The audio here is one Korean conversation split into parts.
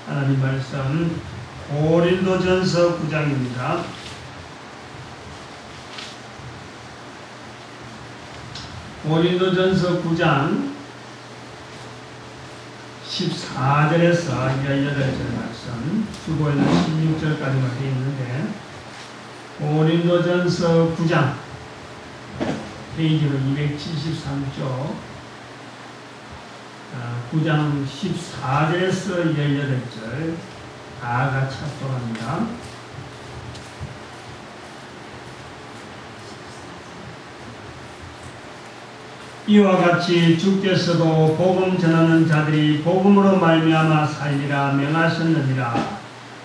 하나님 말씀 고린도전서 9장입니다. 고린도전서 9장 14절에서 18절 말씀, 주보에는 16절까지만 되어 있는데, 고린도전서 9장 페이지는 273쪽 9장 14절에서 18절 다 같이 합독합니다. 이와 같이 주께서도 복음 전하는 자들이 복음으로 말미암아 살리라 명하셨느니라.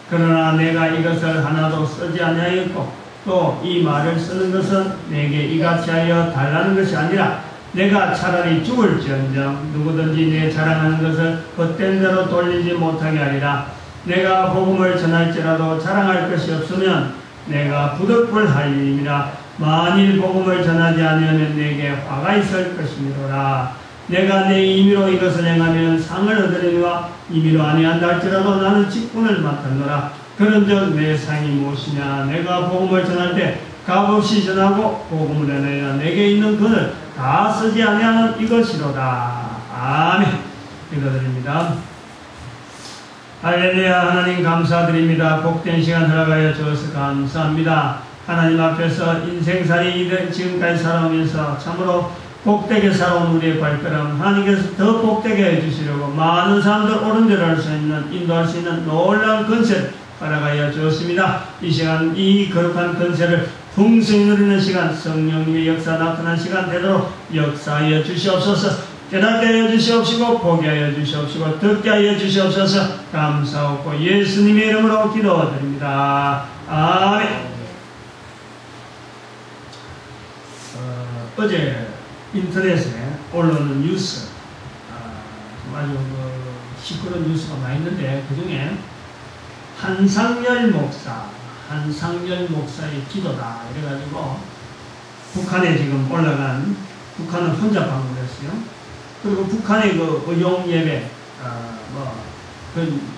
그러나 내가 이것을 하나도 쓰지 아니하였고 또 이 말을 쓰는 것은 내게 이같이 하여 달라는 것이 아니라 내가 차라리 죽을지언정 누구든지 내 자랑하는 것을 헛된 대로 돌리지 못하게 하리라. 내가 복음을 전할지라도 자랑할 것이 없으면 내가 부득불할 일임이라. 만일 복음을 전하지 않으면 내게 화가 있을 것이니라. 내가 내 임의로 이것을 행하면 상을 얻으리니와 임의로 아니한다 할지라도 나는 직분을 맡았노라. 그런즉 내 상이 무엇이냐? 내가 복음을 전할 때 값없이 전하고 복음을 전하여 내게 있는 것을 다 쓰지 아니하는 이것이로다. 아멘. 기도드립니다. 할렐루야. 하나님 감사드립니다. 복된 시간 들어가여 주셔서 감사합니다. 하나님 앞에서 인생살이 지금까지 살아오면서 참으로 복되게 살아온 우리의 발걸음 하나님께서 더 복되게 해주시려고 많은 사람들 옳은대로 할 수 있는, 인도할 수 있는 놀라운 건설 허락하여 주었습니다. 이 시간 이 거룩한 건설을 풍성히 누리는 시간, 성령님의 역사 나타난 시간 되도록 역사하여 주시옵소서. 깨닫게 하여 주시옵시고 보게 하여 주시옵시고 듣게 하여 주시옵소서. 감사하고 예수님의 이름으로 기도드립니다. 아멘. 어제 인터넷에 올라오는 뉴스, 아주 시끄러운 뉴스가 많이 있는데 그 중에 한상열 목사의 기도다 이래가지고 북한에 지금 올라간, 북한은 혼자 방문을 했어요. 그리고 북한의 그 의용 예배,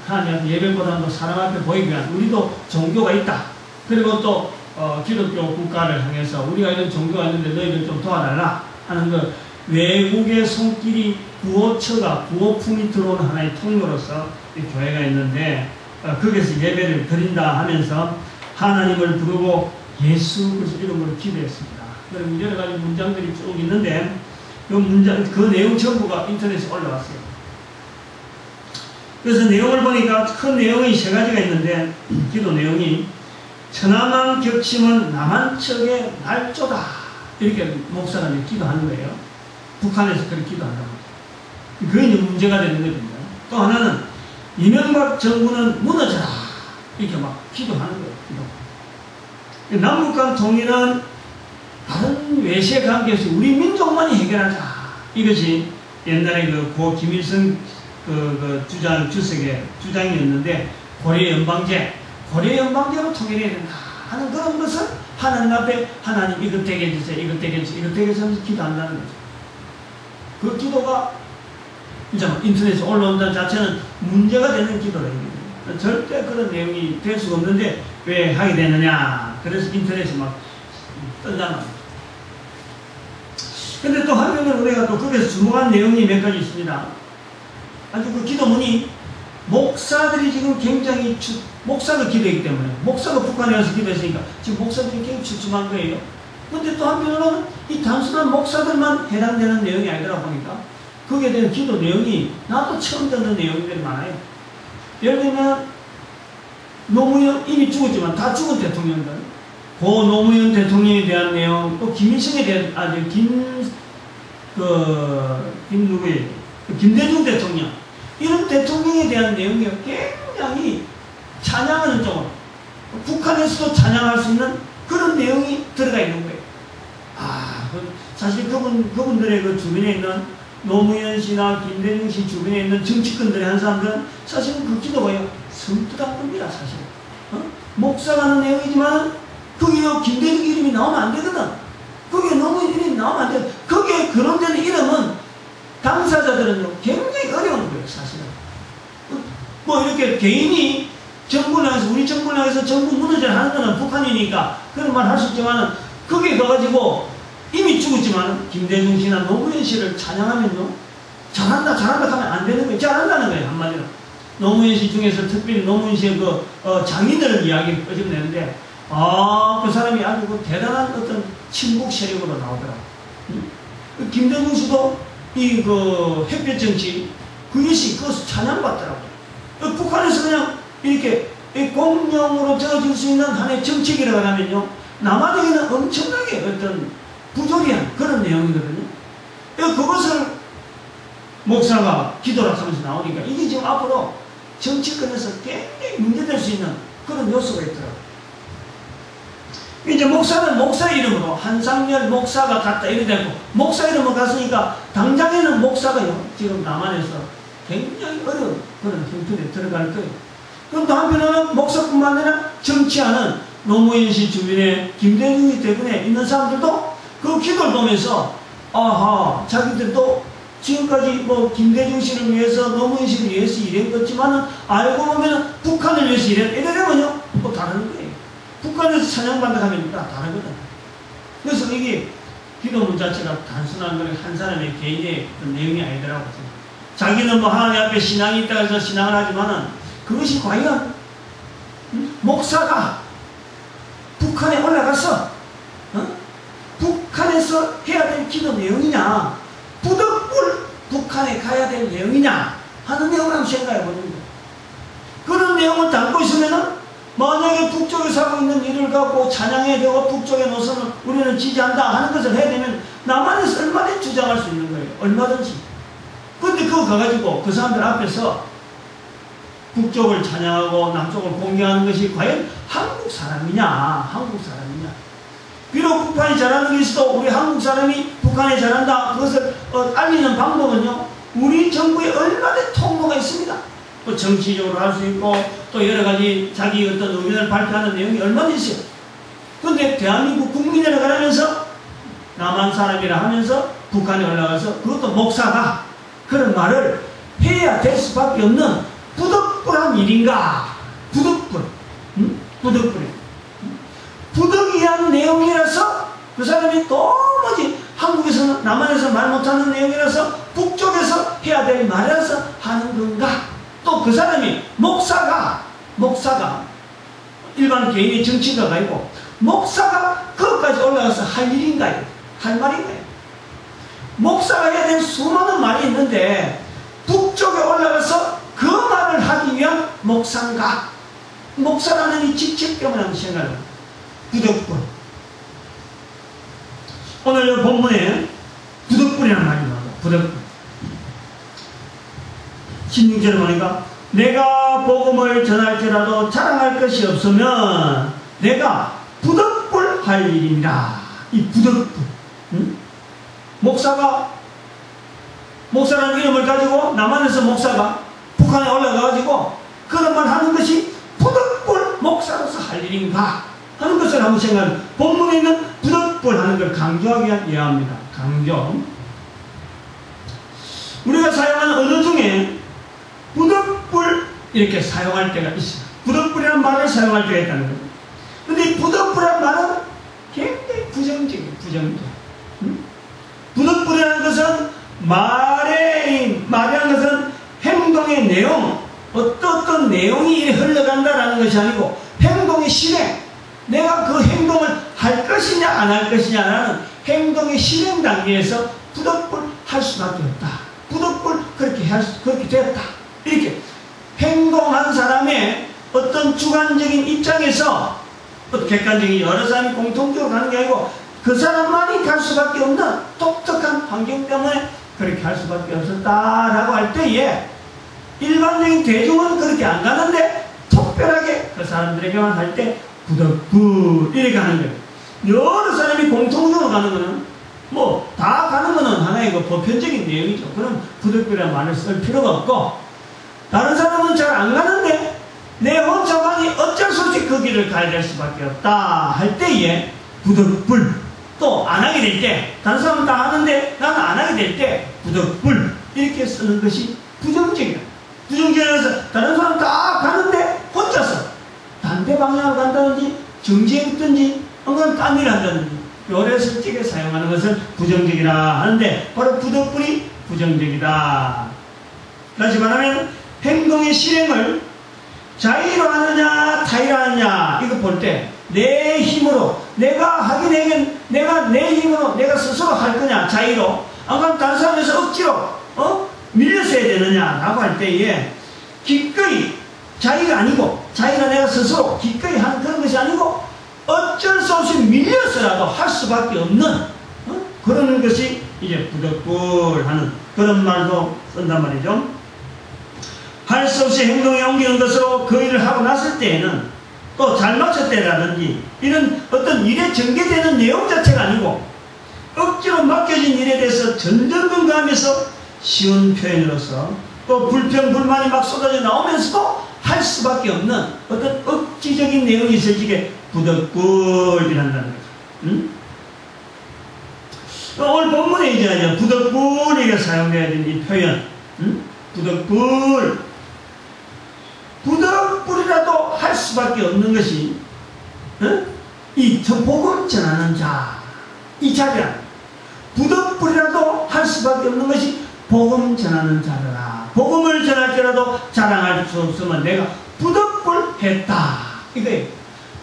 하나님 예배보다도 사람 앞에 보이기 위한, 우리도 종교가 있다. 그리고 또 기독교 국가를 향해서 우리가 이런 종교가 있는데 너희들 좀 도와달라 하는 그 외국의 손길이 구호품이 들어오는 하나의 통로로서 이 교회가 있는데, 거기서 예배를 드린다 하면서 하나님을 부르고 예수 그리스도 이름으로 기도했습니다. 그럼 여러 가지 문장들이 쭉 있는데 그 내용 전부가 인터넷에 올라왔어요. 그래서 내용을 보니까 큰 내용이 세 가지가 있는데, 기도 내용이 천하만 격심은 남한척의 날조다 이렇게 목사가 기도하는 거예요. 북한에서 그렇게 기도한다고. 그게 이제 문제가 되는 거거든요. 또 하나는 이명박 정부는 무너져라 이렇게 막 기도하는 거예요. 기도. 남북 간 통일은 다른 외세 관계에서 우리 민족만이 해결하자. 이것이 옛날에 고 김일성 주석의 주장이었는데, 고려 연방제로 통일해야 된다 하는 그런 것을 하나님 앞에 하나님 이것 되게 해주세요, 이것 되게 해주세요, 이것 되게 해주세요 기도한다는 거죠. 그 기도가 이제 인터넷에 올라온다는 자체는 문제가 되는 기도라. 절대 그런 내용이 될 수가 없는데 왜 하게 되느냐. 그래서 인터넷에 막 뜬단 말이에요. 근데 또 한편으로 우리가 또 거기서 주목한 내용이 몇 가지 있습니다. 아주 그 기도문이 목사들이 지금 굉장히 목사가 기도했기 때문에, 목사가 북한에 가서 기도했으니까 지금 목사들이 굉장히 출중한 거예요. 근데 또 한편으로는 이 단순한 목사들만 해당되는 내용이 아니더라 보니까 거기에 대한 기도 내용이 나도 처음 듣는 내용들이 많아요. 예를 들면 노무현 이미 죽었지만 다 죽은 대통령들, 고 노무현 대통령에 대한 내용, 또 김일성에 대한 김대중 대통령, 이런 대통령에 대한 내용이 굉장히 찬양하는 쪽으로, 북한에서도 찬양할 수 있는 그런 내용이 들어가 있는 거예요. 사실 그분들의 그 주변에 있는 노무현 씨나 김대중 씨 주변에 있는 정치권들의 한 사람들은 사실은 그 기도가 섬뜩한 겁니다. 사실 목사가 하는 내용이지만 거기에 김대중 이름이 나오면 안 되거든. 거기에 노무현 이름이 나오면 안 돼. 거기에 거론되는 이름은 당사자들은 굉장히 어려운 거예요. 사실은 뭐 이렇게 개인이 정부를 향해서, 우리 정부를 향해서 정부 무너져 하는 거는 북한이니까 그런 말 할 수 있지만은, 거기에 가가지고 이미 죽었지만 김대중 씨나 노무현 씨를 찬양하면요, 잘한다 잘한다 하면 안 되는 거예요. 잘한다는 거예요, 한마디로. 노무현 씨 중에서 특별히 노무현 씨의 장인들 이야기를 끄집어내는데, 그 사람이 아주 대단한 어떤 친북 세력으로 나오더라고요. 김대중 씨도 햇볕 정치, 그것이 그것을 찬양받더라고요. 북한에서 그냥 이렇게 공룡으로 적어줄 수 있는 하나의 정책이라고 하면요, 남한에게는 엄청나게 어떤 부조리한 그런 내용이거든요. 그것을 목사가 기도를 하면서 나오니까 이게 지금 앞으로 정치권에서 굉장히 문제될 수 있는 그런 요소가 있더라고요. 이제 목사는 목사 이름으로 한상열 목사가 갔다 이래 되고, 목사 이름으로 갔으니까 당장에는 목사가요, 지금 남한에서 굉장히 어려운 그런 형편에 들어갈 거예요. 그럼 또 한편으로는 목사뿐만 아니라 정치하는 노무현 씨 주변에 김대중이 대군에 있는 사람들도 그 기도를 보면서, 자기들도 지금까지 김대중 씨를 위해서, 노무현 씨를 위해서 일했겠지만은, 알고 보면은 북한을 위해서 이러려면요, 다른 거예요. 북한에서 찬양받는다 하면 다 다르거든. 그래서 이게 기도문 자체가 단순한 건 한 사람의 개인의 내용이 아니더라고요. 자기는 하나님 앞에 신앙이 있다고 해서 신앙을 하지만은, 그것이 과연 목사가 북한에 올라가서 북한에서 해야 될 기도 내용이냐, 부득불 북한에 가야 될 내용이냐 하는 내용을 한번 생각해 보는 거예요. 그런 내용을 담고 있으면은, 만약에 북쪽에서 하고 있는 일을 갖고 찬양해야 되고 북쪽의 노선을 우리는 지지한다 하는 것을 해야 되면 남한에서 얼마든지 주장할 수 있는 거예요. 얼마든지. 그런데 그거 가가지고 그 사람들 앞에서 북쪽을 찬양하고 남쪽을 공개하는 것이 과연 한국 사람이냐, 한국 사람이냐. 비록 북한이 잘하는 게 있어도 우리 한국 사람이 북한에 잘한다, 그것을 알리는 방법은요, 우리 정부에 얼마나 통로가 있습니다. 또 정치적으로 할 수 있고, 또 여러 가지 자기 어떤 의견을 발표하는 내용이 얼마나 있어요. 그런데 대한민국 국민이라고 하면서 남한 사람이라 하면서 북한에 올라가서 그것도 목사가 그런 말을 해야 될 수밖에 없는 부득불한 일인가? 부득불. 부득불해. 부득이한 내용이라서 그 사람이 도무지 한국에서는, 남한에서 말 못하는 내용이라서 북쪽에서 해야 될 말이라서 하는 건가? 또 그 사람이 목사가 일반 개인의 정치가가 아니고 목사가 그것까지 올라가서 할 일인가요? 할 말인가요? 목사가 해야 될 수많은 말이 있는데 북쪽에 올라가서 그 말을 하기 위한 목사인가? 목사라는 이 직책 때문에 한번 생각해요. 부득불. 오늘 본문에 부득불이라는 말이 나와요. 부득불. 16절에 보니까, 내가 복음을 전할지라도 자랑할 것이 없으면 내가 부득불 할 일입니다. 이 부득불. 목사라는 이름을 가지고 남한에서 목사가 북한에 올라가가지고 그런 말 하는 것이 부득불 목사로서 할 일인가 하는 것을 한번 생각해요. 본문에 있는 부득불 하는 걸 강조하기 위한 예화입니다. 강조. 우리가 사용하는 언어 중에 부득불 이렇게 사용할 때가 있어요. 부득불이라는 말을 사용할 때가 있다는 거죠. 그런데 이 부득불이라는 말은 굉장히 부정적이에요. 부정적. 부득불이라는 것은 말이라는 것은 행동의 내용, 어떤 내용이 흘러간다라는 것이 아니고 행동의 실행, 내가 그 행동을 할 것이냐 안 할 것이냐라는 행동의 실행 단계에서 부득불 할 수밖에 없다. 부득불 그렇게 됐다. 이렇게 행동한 사람의 어떤 주관적인 입장에서 객관적인 여러 사람이 공통적으로 가는 게 아니고 그 사람만이 갈 수밖에 없는 독특한 환경 때문에 그렇게 할 수밖에 없었다라고 할 때에 일반적인 대중은 그렇게 안 가는데 특별하게 그 사람들에게만 할 때 부득불 이렇게 하는 거예요. 여러 사람이 공통적으로 가는 거는 다 가는 거는 하나의 보편적인 내용이죠. 그럼 부득불이라는 말을 쓸 필요가 없고, 다른 사람은 잘 안 가는데 내 혼자만이 어쩔 수 없이 그 길을 가야 될 수밖에 없다 할 때에 부득불, 또 안 하게 될 때, 다른 사람은 다 하는데 나는 안 하게 될 때 부득불 이렇게 쓰는 것이 부정적이야. 부정적이라서 다른 사람 다 가는데 혼자서 반대 방향으로 간다든지 정지해 있든지 혹은 딴 일을 한다든지 요래설직에 사용하는 것을 부정적이라 하는데 바로 부덕불이 부정적이다. 다시 말하면 행동의 실행을 자의로 하느냐 타의로 하느냐 이거 볼 때 내 힘으로 내가 하게 되면 내가 내 힘으로 내가 스스로 할 거냐 자의로 안 그러면 다른 사람에서 억지로 밀려서 해야 되느냐 라고 할 때에 기꺼이 자의가 아니고 자의가 내가 스스로 기꺼이 하는 그런 것이 아니고 어쩔 수 없이 밀려서라도 할 수밖에 없는 그런 것이 이제 부덕불하는 그런 말도 쓴단 말이죠. 할 수 없이 행동에 옮기는 것으로 그 일을 하고 났을 때에는 또 잘 마쳤다라든지 이런 어떤 일에 전개되는 내용 자체가 아니고 억지로 맡겨진 일에 대해서 전전긍긍하면서 쉬운 표현으로서 또 불평 불만이 막 쏟아져 나오면서도 할 수밖에 없는 어떤 억지적인 내용이 있을 적에 부덕불이란다는 거죠. 응? 오늘 본문에 이제 부덕불에게 사용되어야 되는 이 표현, 응? 부덕불. 부덕불이라도 할 수밖에 없는 것이 이 복음 전하는 자, 이 자리라. 부덕불이라도 할 수밖에 없는 것이 복음 전하는 자라. 복음을 전할 때라도 자랑할 수 없으면 내가 부덕불 했다. 이거예요.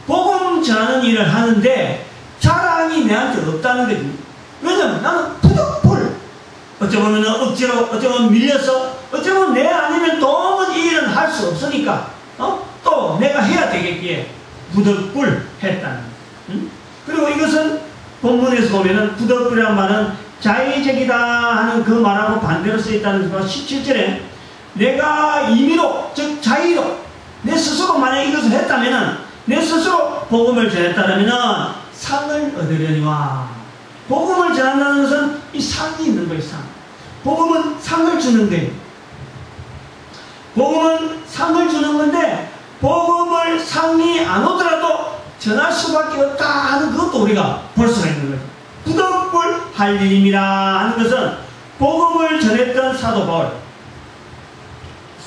복음 전하는 일을 하는데 자랑이 내한테 없다는 거지. 왜냐면 나는 부덕불. 어쩌면 억지로, 어쩌면 밀려서, 어쩌면 내 아니면 도무지 이 일은 할 수 없으니까, 또 내가 해야 되겠기에 부덕불 했다는 거예요. 응? 그리고 이것은 본문에서 보면은 부덕불이라는 말은 자의적이다 하는 그 말하고 반대로 쓰였다는 것과 17절에 내가 임의로, 즉 자의로, 내 스스로 만약 이것을 했다면은, 내 스스로 복음을 전했다면은 상을 얻으려니와. 복음을 전한다는 것은 이 상이 있는 거예요, 상. 복음은 상을 주는 거예요. 복음은 상을 주는 건데, 복음을 상이 안 오더라도 전할 수밖에 없다 하는 그것도 우리가 볼 수가 있는 거죠. 부덕불 할 일임이라 하는 것은 복음을 전했던 사도 바울.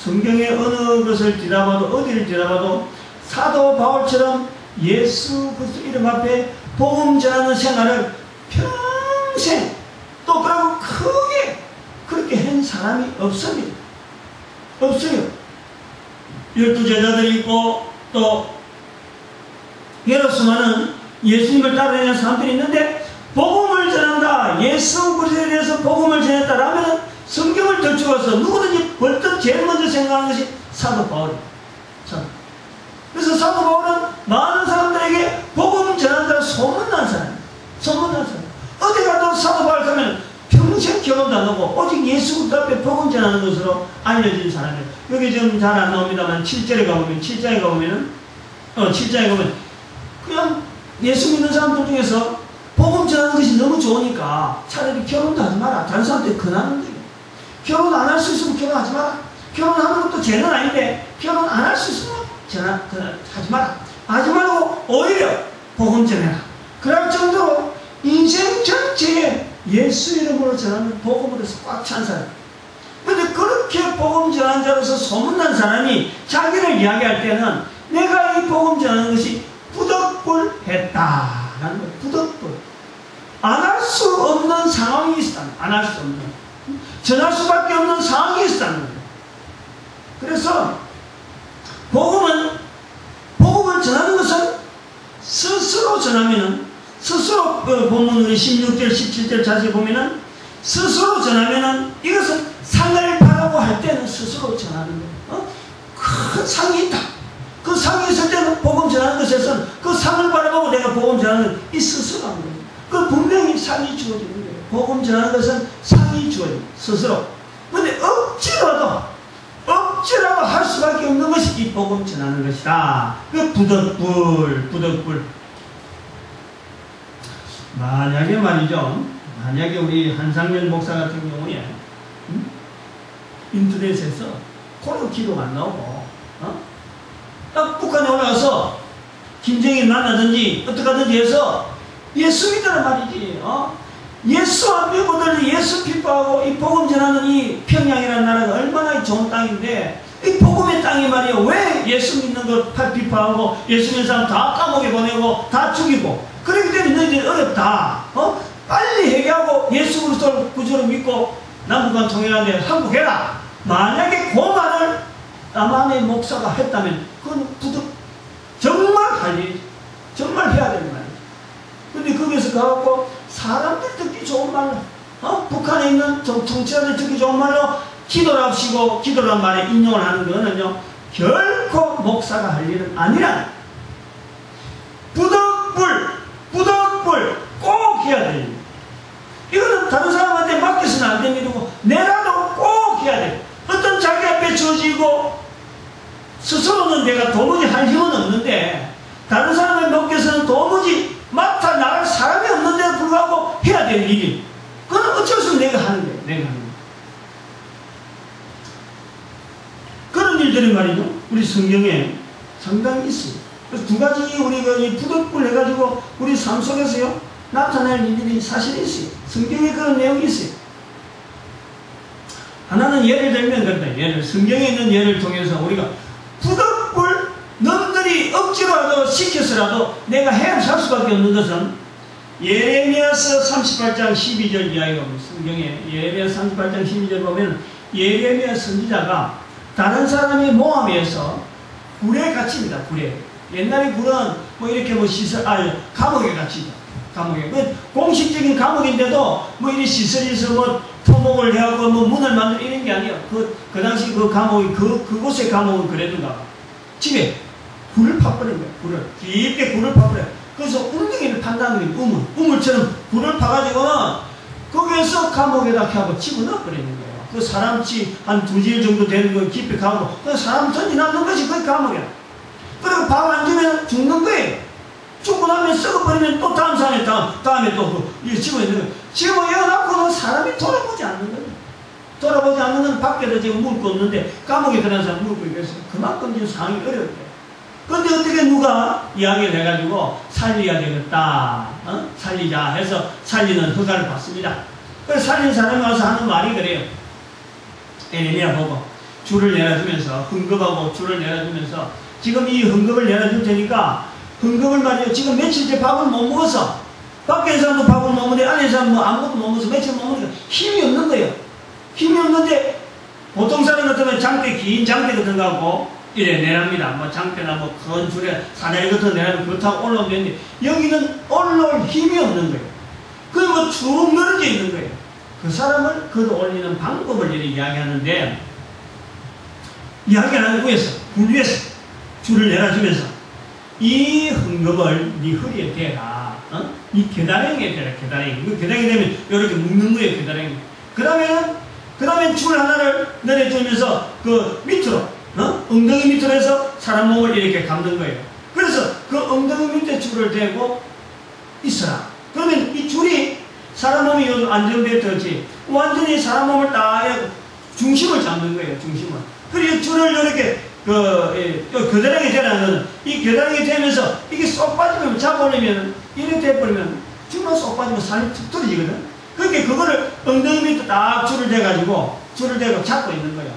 성경의 어느 것을 지나봐도, 어디를 지나봐도 사도 바울처럼 예수 그리스도 이름 앞에 복음 전하는 생활을 평생 또 그러고 크게 그렇게 한 사람이 없습니다. 없어요. 12제자들이 있고 또 여러 수많은 예수님을 따르는 사람들이 있는데 복음을 전한다, 예수 그리스도에 대해서 복음을 전했다라면 성경을 들추어서 누구든지 벌떡 제일 먼저 생각하는 것이 사도 바울이에요. 그래서 사도 바울은 많은 사람들에게 복음 전한다고 소문난 사람이에요. 소문난 사람. 어디 가도 사도 바울 가면 평생 결혼도 안 하고 오직 예수 그리스도 앞에 복음 전하는 것으로 알려진 사람이에요. 여기 지금 잘 안 나옵니다만 7절에 가보면 7장에 가보면은 7장에 가보면 그냥 예수 믿는 사람들 중에서 복음 전하는 것이 너무 좋으니까 차라리 결혼도 하지 마라. 다른 사람한테 권하는 거예요. 결혼 안 할 수 있으면 결혼하지 마라. 결혼하는 것도 죄는 아닌데 결혼 안 할 수 있으면 하지 마라. 하지 말고 오히려 복음 전해라. 그럴 정도로 인생 전체에 예수 이름으로 전하는 복음으로서 꽉 찬 사람. 그런데 그렇게 복음 전한 자로서 소문난 사람이 자기를 이야기할 때는 내가 이 복음 전하는 것이 부덕불 했다라는 거예요. 부덕불. 안 할 수 없는 상황이 있었다는 거예요. 안 할 수 없는. 전할 수밖에 없는 상황이 있었다는 거예요. 그래서 복음을 전하는 것은 스스로 전하면은, 스스로, 본문 우리 16절, 17절 자세히 보면은, 스스로 전하면은, 이것은 상을 바라고 할 때는 스스로 전하는 거예요. 큰 상이 있다. 그 상이 있을 때는 복음 전하는 것에서는 그 상을 바라보고 내가 복음 전하는 건 이 스스로 하는 거예요. 그 분명히 상이 주어지는 거예요. 복음 전하는 것은 상이 주어져요. 스스로. 그런데 억지라도 할 수밖에 없는 것이 이 복음 전하는 것이다. 그 부덕불. 만약에 말이죠. 만약에 우리 한상현 목사 같은 경우에 인터넷에서 코로나 기도가 안 나오고 딱 북한에 올라가서 김정일 만나든지 어떡하든지 해서 예수 믿으란 말이지. 예수 안 믿고들 예수 기뻐하고 이 복음 전하는 이 평양이라는 나라가 얼마나 좋은 땅인데 이 복음의 땅이 말이야. 왜 예수 믿는 거 비판하고 예수 믿는 사람 다 감옥에 보내고 다 죽이고. 그렇기 때문에 너희들이 어렵다. 빨리 회개하고 예수 그리스도를 구주로 믿고 남북한 통일하는데 항복해라. 만약에 그 말을 남한의 목사가 했다면 그건 정말 할 일, 정말 해야 되는 말이에요. 근데 거기서 가갖고 사람들 듣기 좋은 말로, 북한에 있는 정치자들 듣기 좋은 말로 기도랍시고 기도란 말에 인용을 하는 거는요, 결코 목사가 할 일은 아니라 부득불 꼭 해야 돼요. 이거는 다른 사람한테 맡겨서는 안 되는 일이고 내라도 꼭 해야 돼요. 어떤 자기 앞에 주어지고 스스로는 내가 도무지 할 힘은 없는데 다른 사람을 맡겨서는 도무지 맡아 나갈 사람이 없는데도 불구하고 해야 되는 일이, 그건 어쩔 수 없이 내가 하는 거예요. 내가 하는 거예요. 그런 일들이 말이죠, 우리 성경에 상당히 있어요. 그래서 두 가지 우리가 이 부득불 해가지고 우리 삶 속에서요 나타날 일들이 사실이 있어요. 성경에 그런 내용이 있어요. 하나는 예를 들면 그런다. 성경에 있는 예를 통해서 우리가 부득불 놈들이 억지로라도 시켜서라도 내가 헤엄칠 수밖에 없는 것은 예레미야서 38장 12절 이야기가 성경에 예레미야 38장 12절 보면 예레미야 선지자가 다른 사람의 모함에서 불에 갇힙니다. 불에. 옛날에 불은 뭐 이렇게 뭐 감옥에 갇히죠. 감옥에. 공식적인 감옥인데도 뭐 이런 시설에서 뭐 토목을 해갖고 뭐 문을 만들고 이런 게 아니에요. 그 당시 그 감옥이 그곳의 감옥은 그랬는가. 집에 불을 파버린 거예요. 불을. 깊게 불을 파버려요. 그래서 웅덩이를 판다는 거예요. 우물처럼 불을 파가지고는 거기에서 감옥에다 하고 집어넣어버리는 거예요. 그 사람치 한 2질 정도 되는 거 깊이 가고, 그 사람 던지 남는 것이 거의 감옥이야. 그리고 밥 안 주면 죽는 거예요. 죽고 나면 썩어버리면 또 다음 사람이 다음에 또 집어넣는 거예요. 집어넣어놓고는 사람이 돌아보지 않는 거예요. 돌아보지 않는 건 밖에도 지금 물 거 없는데 감옥에 들어간 사람 물 거 있어서 그만큼 지금 상황이 어려워요. 근데 어떻게 누가 이야기를 해가지고 살려야 되겠다, 살리자 해서 살리는 허가를 받습니다. 그래서 살린 사람이 와서 하는 말이 그래요. 에레미야 보고 줄을 내려주면서, 헌금하고 줄을 내려주면서, 지금 이 헌금을 내려줄 테니까 헌금을 말이에요. 지금 며칠째 밥을 못 먹어서, 밖에 있는 사람도 밥을 못 먹는데 안에 있는 사람은 뭐 아무것도 못 먹어서 며칠 못 먹으니까 힘이 없는 거예요. 힘이 없는데 보통 사람 같으면 긴 장대 같은 거 갖고 이래 내랍니다. 뭐 장대나 뭐 큰 줄에 사다리 같은 거 내라면 그렇다고 올라오면 되는데 여기는 올라올 힘이 없는 거예요. 그게 뭐 쭉 늘어져 있는 거예요. 그 사람을 걷어 올리는 방법을 이렇게 이야기하는데, 이야기하는 위에서, 굴 위에서 줄을 내려주면서 이 헌금을 네 허리에 대라. 이 계다랭이에 대라. 계다랭이. 그 계다랭이 되면 이렇게 묶는 거예요. 계다랭이. 그러면 줄 하나를 내려주면서 그 밑으로, 엉덩이 밑으로 해서 사람 몸을 이렇게 감는 거예요. 그래서 그 엉덩이 밑에 줄을 대고 있어라. 그러면 이 줄이 사람 몸이 요즘 안정되었지, 완전히 사람 몸을 딱 중심을 잡는 거예요. 중심을. 그리고 줄을 이렇게 겨드랑이 되라는 거는, 이 겨드랑이 되면서 이게 쏙 빠지면, 잡아올리면 이렇게 돼버리면 줄만 쏙 빠지면 살이 툭 떨어지거든. 그러니까 그거를 엉덩이 밑에 딱 줄을 대고 잡고 있는 거예요.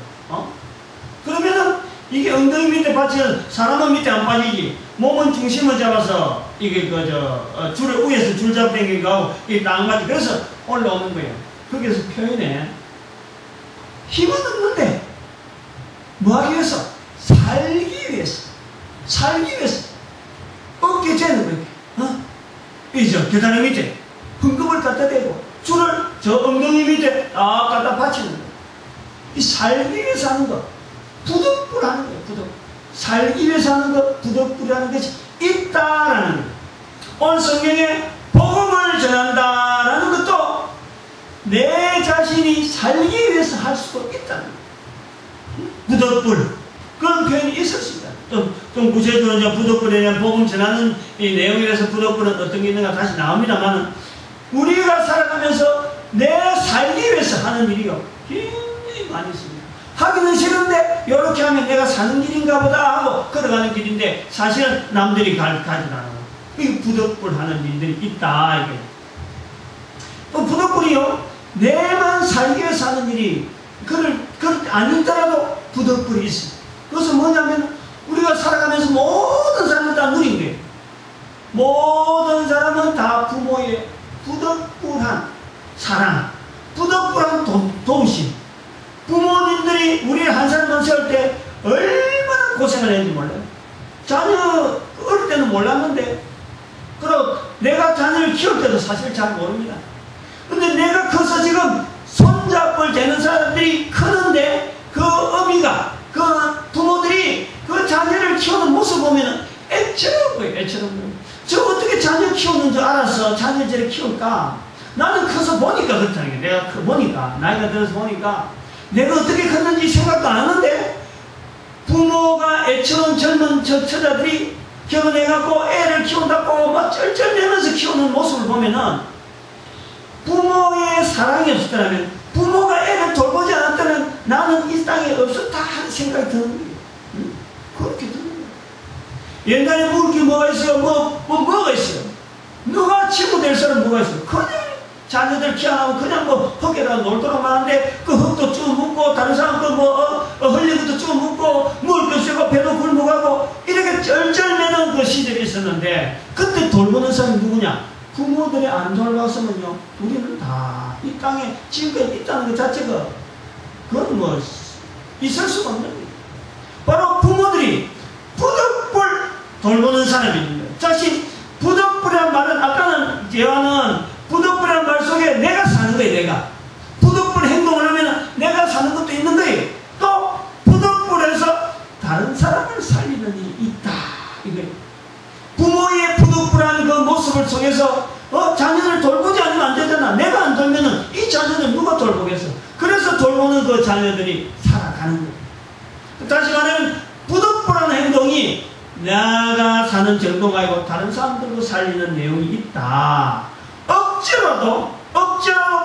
그러면은 이게 엉덩이 밑에 받치면 사람은 밑에 안 빠지지. 몸은 중심을 잡아서 이게 줄을 위에서 줄 잡고 당기는 거하고 이게 딱 맞지. 그래서 올라오는 거예요. 거기서 표현해. 힘은 없는데 뭐 하기 위해서? 살기 위해서 어깨 재는 거예요. 이죠. 계단 밑에 헌금을 갖다 대고 줄을 저 엉덩이 밑에 딱 갖다 받치는 거예요. 이 살기 위해서 하는 거, 부득불 하는 거예요. 살기 위해서 하는 것, 부득불이라는 것이 있다라는 거예요. 오늘 성경에 복음을 전한다라는 것도 내 자신이 살기 위해서 할 수도 있다는 거예요. 부득불, 그런 표현이 있었습니다. 좀 구체적으로 부득불에 대한 복음 전하는 이 내용이라서 부득불은 어떤 게 있는가 다시 나옵니다만, 우리가 살아가면서 내 살기 위해서 하는 일이 굉장히 많이 있습니다. 하기는 싫은데 이렇게 하면 내가 사는 길인가 보다 하고 걸어가는 길인데 사실은 남들이 가지 않아. 이게 부득불 하는 일들이 있다. 이게. 또 부득불이요, 내만 살기 위해서 하는 일이 그럴 아니더라도 부득불이 있어. 그것은 뭐냐면 우리가 살아가면서 모든 사람은 다 누린 거예요. 모든 사람은 다 부모의 부득불한 사랑, 부득불한 도우심. 부모님들이 우리를 한 사람만 세울 때 얼마나 고생을 했는지 몰라요. 자녀 어릴 때는 몰랐는데, 그리고 내가 자녀를 키울 때도 사실 잘 모릅니다. 근데 내가 커서 지금 손잡을 되는 사람들이 크는데 그 어미가, 그 부모들이 그 자녀를 키우는 모습 보면은 애처럼 보여요. 애처럼 보여요. 저 어떻게 자녀 키우는 줄 알았어? 자녀를 저렇게 키울까? 나는 커서 보니까 그렇다는 게, 내가 보니까, 나이가 들어서 보니까 내가 어떻게 컸는지 생각도 안 하는데, 부모가 애처럼 젊은 저 처자들이 결혼해갖고 애를 키운다고 막 쩔쩔매면서 키우는 모습을 보면은, 부모의 사랑이 없었다면, 부모가 애를 돌보지 않았다면 나는 이 땅에 없었다 하는 생각이 드는 거예요. 응? 그렇게 드는 거예요. 옛날에 먹을 게 뭐가 있어요? 뭐가 있어요? 누가 친구 될 사람 뭐가 있어요? 그냥 자녀들 키워나고 그냥 흙에다 놀도록 하는데 그 흙도 쭉 묻고 다른 사람 흘린 것도 쭉 묻고 먹을 게 없고 배도 굶어가고 이렇게 쩔쩔매는 그 시절이 있었는데, 그때 돌보는 사람이 누구냐? 부모들이 안 돌봤으면요, 우리는 다 이 땅에 지금까지 있다는 것 자체가 그건 있을 수가 없는 거예요. 바로 부모들이 부득불 돌보는 사람이 있는 거예요. 자신 부득불이란 말은, 아까는 제와는 부득불이란 말 속에 내가 사는 거예요. 내가 부득불 행동을 하면 내가 사는 것도 있는 거예요. 또 부득불해서 다른 사람을 살리는 일이 있다 이거예요. 부모의 부득불한 그 모습을 속에서 자녀를 돌보지 않으면 안 되잖아. 내가 안 돌면은 이 자녀들 누가 돌보겠어? 그래서 돌보는 그 자녀들이 살아가는 거예요. 다시 말하면 부득불한 행동이 내가 사는 정도가 아니고 다른 사람들도 살리는 내용이 있다. 억지로라도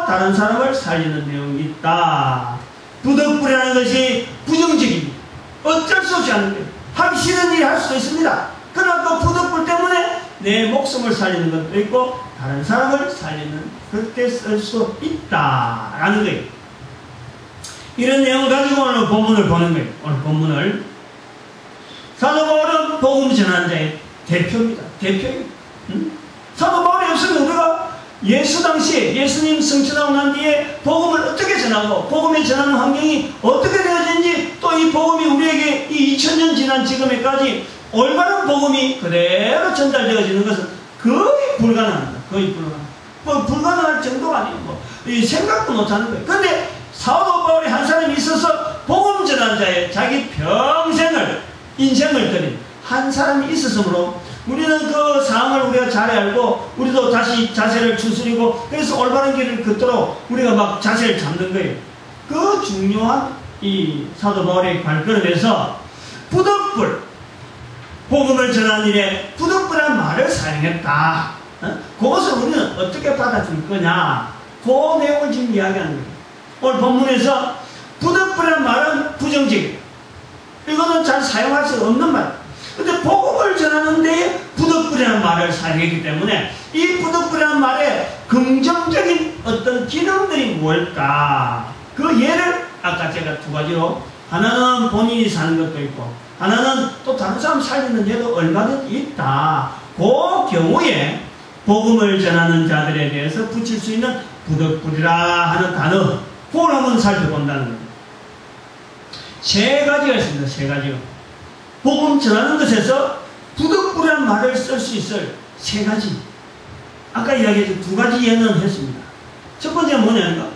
다른 사람을 살리는 내용이 있다. 부득불이라는 것이 부정적입니다. 어쩔 수 없이 하는 거예요. 하기 싫은 일이 할 수도 있습니다. 그러나 그 부득불 때문에 내 목숨을 살리는 것도 있고 다른 사람을 살리는, 그렇게 쓸 수 있다라는 거예요. 이런 내용을 가지고 오늘 본문을 보는 거예요. 오늘 본문을 사도 바울은 복음 전하는 자의 대표입니다. 대표입니다. 사도 바울이 없으면 우리가 예수 당시에 예수님 승천하고 난 뒤에 복음을 어떻게 전하고 복음을 전하는 환경이 어떻게 되어지는지, 또 이 복음이 우리에게 이 2000년 지난 지금에까지 올바른 복음이 그대로 전달되어지는 것은 거의 불가능합니다. 거의 불가능합니다. 불가능할 정도가 아니고 생각도 못하는 거예요. 그런데 사도 바울이 한 사람이 있어서 복음 전한 자에 자기 평생을, 인생을 드린 한 사람이 있었으므로 우리는 그 상황을 우리가 잘 알고 우리도 다시 자세를 추스리고, 그래서 올바른 길을 걷도록 우리가 막 자세를 잡는 거예요. 그 중요한 이 사도 바울의 발걸음에서 부득불, 복음을 전하는 일에 부득불한 말을 사용했다. 그것을 우리는 어떻게 받아줄 거냐, 그 내용을 지금 이야기하는 거예요. 오늘 본문에서 부득불한 말은 부정적이에요. 이거는 잘 사용할 수 없는 말. 근데 복음을 전하는 데에 부득불이라는 말을 사용했기 때문에 이 부득불이라는 말에 긍정적인 어떤 기능들이 뭘까? 그 예를 아까 제가 두 가지로, 하나는 본인이 사는 것도 있고 하나는 또 다른 사람 살리는 예도 얼마든지 있다. 그 경우에 복음을 전하는 자들에 대해서 붙일 수 있는 부득불이라 하는 단어, 그걸 한번 살펴본다는 겁니다. 세 가지가 있습니다. 세 가지가. 복음 전하는 것에서 부득불이라는 말을 쓸 수 있을 세 가지. 아까 이야기했던 두 가지 예는 했습니다. 첫 번째는 뭐냐면,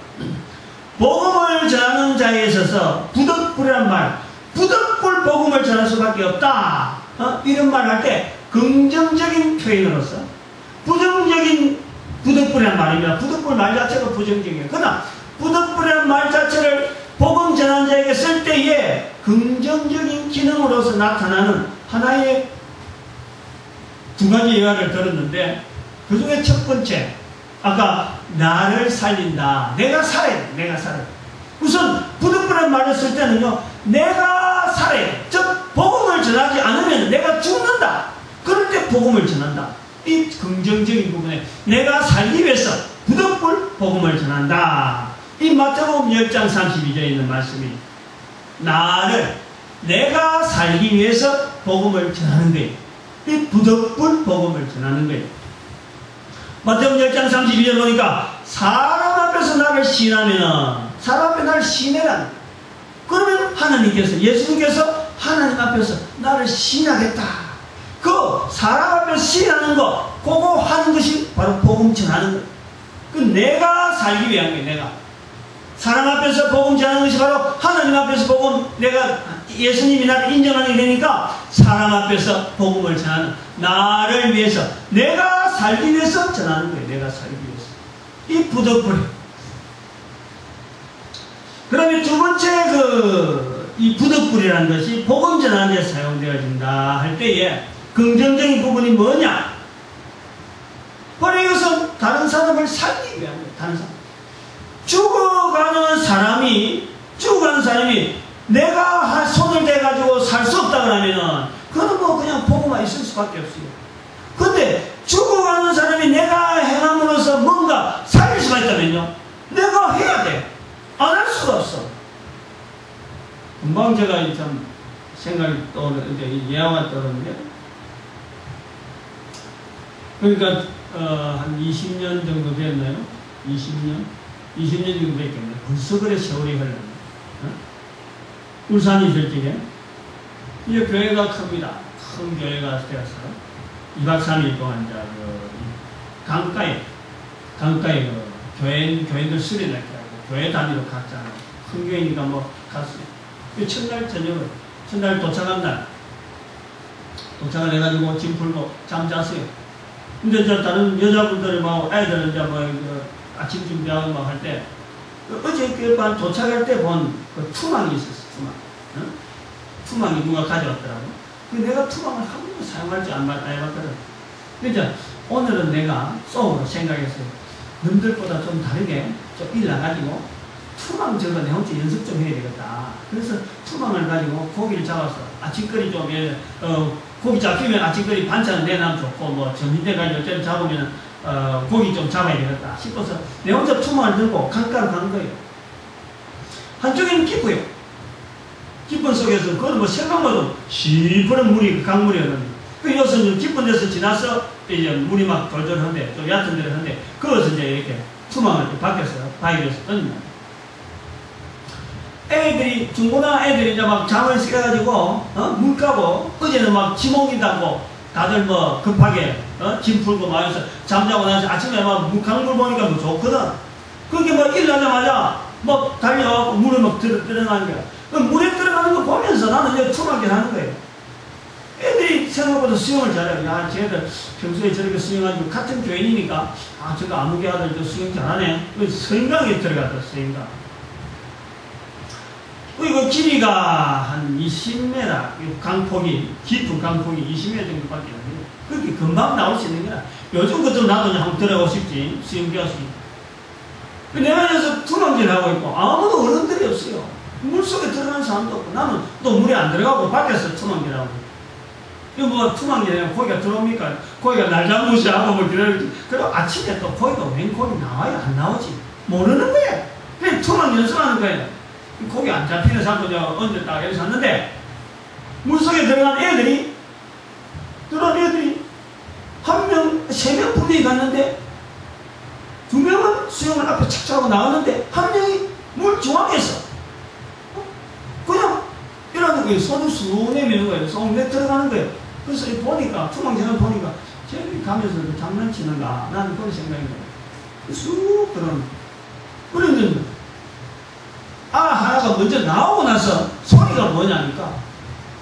복음을 전하는 자에 있어서 부득불이라는 말, 부득불 복음을 전할 수밖에 없다. 이런 말을 할 때 긍정적인 표현으로서, 부정적인 부득불이라는 말입니다. 부득불 말 자체가 부정적이에요. 그러나 부득불이라는 말 자체를 복음 전하는 자에게 쓸 때에 긍정적인 기능으로서 나타나는 하나의 두 가지 이야기를 들었는데, 그 중에 첫 번째, 아까 나를 살린다. 내가 살아야 돼. 내가 살아야 돼. 우선 부득불한 말을 쓸 때는요, 내가 살아야 돼. 즉 복음을 전하지 않으면 내가 죽는다. 그럴 때 복음을 전한다. 이 긍정적인 부분에 내가 살기 위해서 부득불 복음을 전한다. 이 마태복음 10장 32절에 있는 말씀이 나를 내가 살기 위해서 복음을 전하는 거예요. 이 부덕불 복음을 전하는 거예요. 마태복음 10장 32절 보니까 사람 앞에서 나를 시인하면은 사람 앞에 나를 시인해라. 그러면 하나님께서 예수님께서 하나님 앞에서 나를 시인하겠다. 그 사람 앞에서 시인하는 거 그거 하는 것이 바로 복음 전하는 거예요. 그 내가 살기 위한 거예요. 내가 사람 앞에서 복음 전하는 것이 바로 하나님 앞에서 복음 내가 예수님이 나를 인정하게 되니까 사람 앞에서 복음을 전하는 나를 위해서 내가 살기 위해서 전하는 거예요. 내가 살기 위해서 이 부덕불이. 그러면 두 번째 이 부덕불이라는 것이 복음 전하는 데 사용되어진다 할 때에 긍정적인 부분이 뭐냐? 바로 이것은 다른 사람을 살리기 위한 거예요. 다른 사람. 죽어가는 사람이 내가 손을 대가지고 살 수 없다 그러면은 그건 뭐 그냥 보고만 있을 수밖에 없어요. 근데 죽어가는 사람이 내가 행함으로써 뭔가 살릴 수가 있다면요, 내가 해야 돼. 안 할 수가 없어. 금방 제가 참 생각이 떠오르는데, 예화가 떠오르는데, 그러니까 한 20년 정도 됐나요? 20년 정도 됐겠네요. 벌써 그래 세월이 흘렀네. 울산이 있을 적에 이제 교회가 큽니다. 큰 교회가 되어서 2박 3일 동안 이제 강가에 교인들 수련을 하고 교회 단위로 갔잖아요. 큰 교회니까 뭐 갔어요. 첫날 저녁을 첫날 도착을 해가지고 짐 풀고 잠 잤어요. 근데 저 다른 여자분들이 막 애들은 이제 뭐 아침 준비하고 막 할 때 어제 그 밤 도착할 때 본 그 투망이 있었어. 응? 투망이 누가 가져왔더라고. 내가 투망을 한 번도 사용할지 안 해봤거든. 그러니까 오늘은 내가 속으로 생각했어요. 남들보다 좀 다르게 좀 일 나가지고 투망 저거 내가 혼자 연습 좀 해야 되겠다. 그래서 투망을 가지고 고기를 잡아서 아침거리 좀 고기 잡히면 아침거리 반찬을 내놔면 좋고 뭐 점심때까지 어쨌든 잡으면 고기 좀 잡아야 되겠다 싶어서 내 혼자 투망을 들고 강가로 가는 거예요. 한쪽에는 깊어요. 깊은 속에서 그건 뭐 생각만도 시퍼런 물이 강물이었는데 그 여기서 깊은 데서 지나서 이제 물이 막 돌돌한데 좀 얕은 데를 한데 그것을 이제 이렇게 투망을 밖에서 바위에서 던집니다. 애들이 중고등학교 애들이 이제 막 잠을 쓰여가지고 물 까고 어제는 막 짐 옮긴다고 다들 뭐 급하게 짐 풀고 막 해서 잠자고 나서 아침에 막 강물 보니까 뭐 좋거든. 그렇게 뭐 일어나자마자 뭐 달려가고 물을 막 들어가는 거야. 물에 들어가는 거 보면서 나는 이제 투망질 하는 거예요. 애들이 생각보다 수영을 잘해요. 야, 쟤들 평소에 저렇게 수영하고 같은 교인이니까 저거 아무개 아들 저 수영 잘하네. 서인강에 들어갔다, 서인강. 그리고 길이가 한 20m, 강폭이, 깊은 강폭이 20m 정도밖에 안 돼요. 그렇게 금방 나올 수 있는 거야. 요즘 것도 나도 한번 들어가고 싶지, 수영 교수님. 내가 여기서 투망질 하고 있고 아무도 어른들이 없어요. 물속에 들어가는 사람도 없고 나는 또 물에 안 들어가고 밖에서 투망질 하고. 이거 뭐 투망질하면 고기가 들어옵니까? 고기가 날잠무시하고 뭐 그러지. 그리고 아침에 또 고기가 웬 고기 나와요? 안 나오지? 모르는 거예요. 그냥 투망 연습하는 거예요. 고기 안 잡히는 사람도 언제 딱 여기서 왔는데 물속에 들어간 애들이 한 명, 3명 분명히 갔는데 2명은 수영을 앞에 착착 하고 나왔는데 한 명이 물 중앙에서 그냥 이러는 거예요. 손을 쑥 내미는 거예요. 쏙 내 들어가는 거예요. 그래서 보니까 투망전을 보니까 쟤들이 가면서 장난치는가 나는 그런 생각인 거예요. 쑥 들어오는 거예요. 그런데 하나가 먼저 나오고 나서 소리가 뭐냐니까